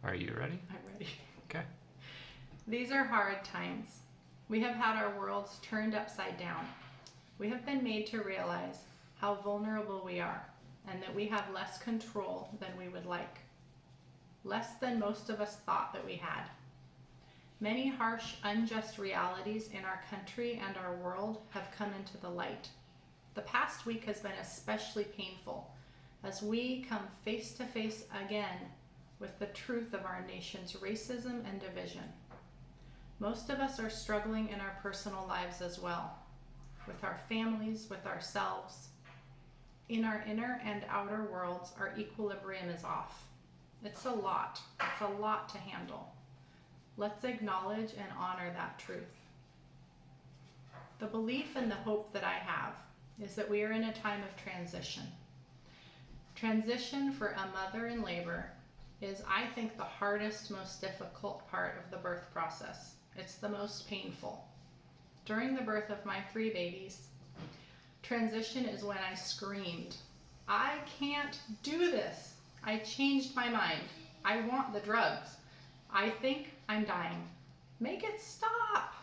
Are you ready? I'm ready. Okay. These are hard times. We have had our worlds turned upside down. We have been made to realize how vulnerable we are and that we have less control than we would like. Less than most of us thought that we had. Many harsh, unjust realities in our country and our world have come into the light. The past week has been especially painful as we come face to face again with the truth of our nation's racism and division. Most of us are struggling in our personal lives as well, with our families, with ourselves. In our inner and outer worlds, our equilibrium is off. It's a lot to handle. Let's acknowledge and honor that truth. The belief and the hope that I have is that we are in a time of transition. Transition for a mother in labor is, I think, the hardest, most difficult part of the birth process. It's the most painful. During the birth of my 3 babies, transition is when I screamed, I can't do this. I changed my mind. I want the drugs. I think I'm dying. Make it stop.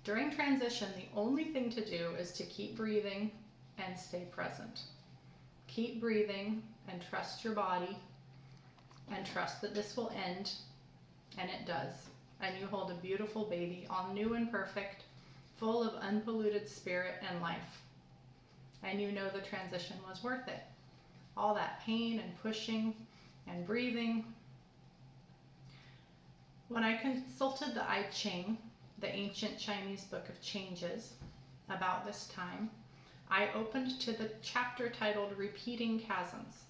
During transition, the only thing to do is to keep breathing and stay present. Keep breathing and trust your body and trust that this will end, and it does. And you hold a beautiful baby, all new and perfect, full of unpolluted spirit and life. And you know the transition was worth it. All that pain and pushing and breathing. When I consulted the I Ching, the ancient Chinese book of changes, about this time, I opened to the chapter titled Repeating Chasms.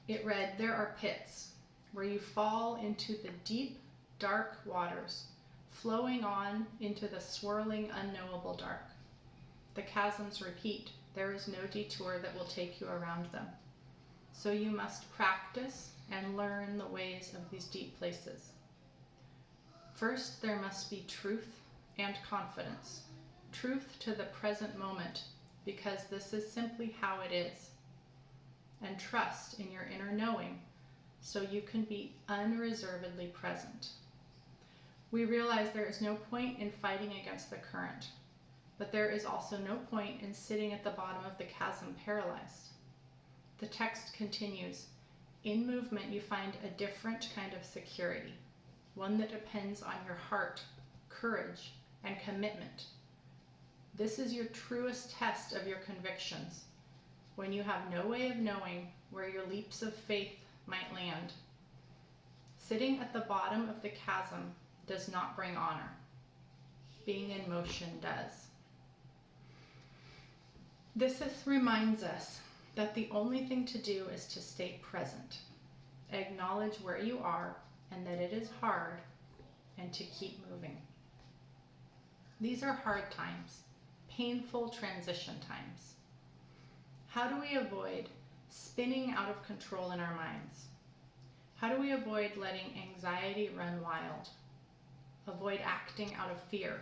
It read, there are pits where you fall into the deep, dark waters, flowing on into the swirling, unknowable dark. The chasms repeat. There is no detour that will take you around them. So you must practice and learn the ways of these deep places. First, there must be truth and confidence. Truth to the present moment, because this is simply how it is. And trust in your inner knowing, so you can be unreservedly present. We realize there is no point in fighting against the current, but there is also no point in sitting at the bottom of the chasm paralyzed. The text continues, in movement you find a different kind of security, one that depends on your heart, courage, and commitment. This is your truest test of your convictions, when you have no way of knowing where your leaps of faith might land. Sitting at the bottom of the chasm does not bring honor. Being in motion does. This reminds us that the only thing to do is to stay present, acknowledge where you are and that it is hard, and to keep moving. These are hard times, painful transition times. How do we avoid spinning out of control in our minds? How do we avoid letting anxiety run wild? Avoid acting out of fear?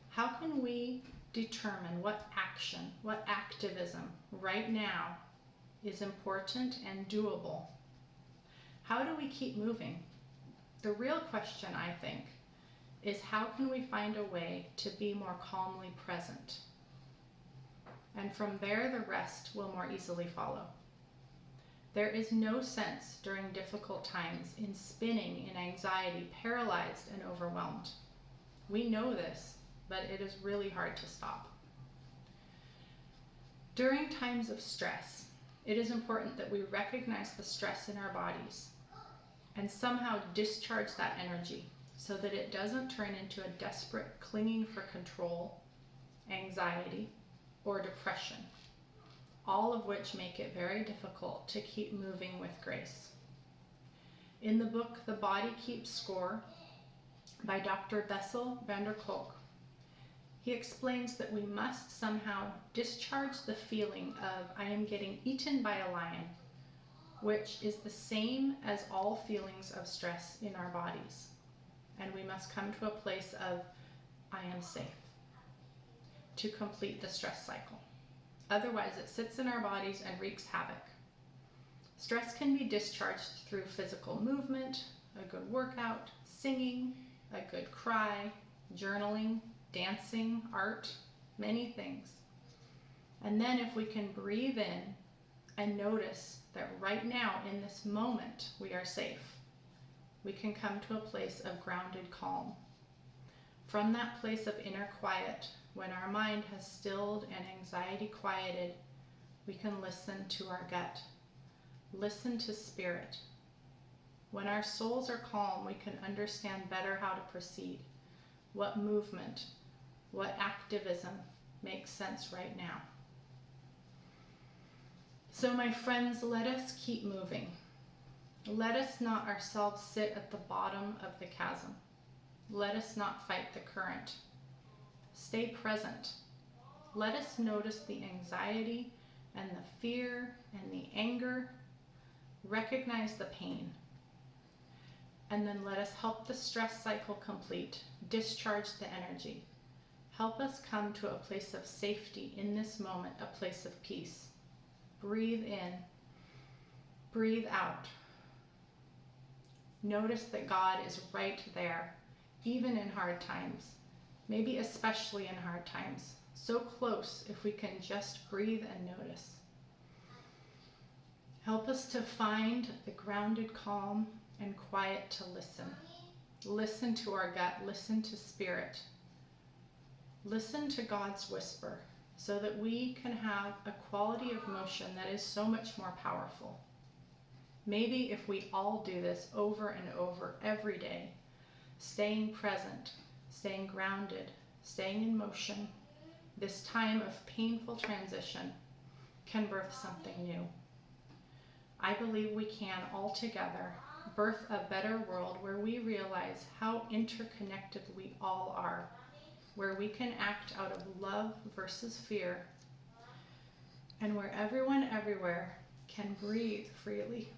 How can we determine what action, what activism right now is important and doable? How do we keep moving? The real question, I think, is how can we find a way to be more calmly present? And from there, the rest will more easily follow. There is no sense during difficult times in spinning in anxiety, paralyzed and overwhelmed. We know this, but it is really hard to stop. During times of stress, it is important that we recognize the stress in our bodies and somehow discharge that energy so that it doesn't turn into a desperate clinging for control, anxiety, or depression, all of which make it very difficult to keep moving with grace. In the book, The Body Keeps Score, by Dr. Bessel van der Kolk, he explains that we must somehow discharge the feeling of I am getting eaten by a lion, which is the same as all feelings of stress in our bodies. And we must come to a place of I am safe to complete the stress cycle. Otherwise, it sits in our bodies and wreaks havoc. Stress can be discharged through physical movement, a good workout, singing, a good cry, journaling, dancing, art, many things. And then if we can breathe in and notice that right now in this moment we are safe, we can come to a place of grounded calm. From that place of inner quiet, when our mind has stilled and anxiety quieted, we can listen to our gut, listen to spirit. When our souls are calm, we can understand better how to proceed, what movement, what activism makes sense right now. So my friends, let us keep moving. Let us not ourselves sit at the bottom of the chasm. Let us not fight the current. Stay present. Let us notice the anxiety and the fear and the anger. Recognize the pain. And then let us help the stress cycle complete. Discharge the energy. Help us come to a place of safety in this moment, a place of peace. Breathe in. Breathe out. Notice that God is right there, even in hard times, maybe especially in hard times. So close if we can just breathe and notice. Help us to find the grounded calm and quiet to listen. Listen to our gut, listen to spirit. Listen to God's whisper so that we can have a quality of motion that is so much more powerful. Maybe if we all do this over and over every day, staying present, staying grounded, staying in motion, this time of painful transition can birth something new. I believe we can all together birth a better world where we realize how interconnected we all are, where we can act out of love versus fear, and where everyone everywhere can breathe freely.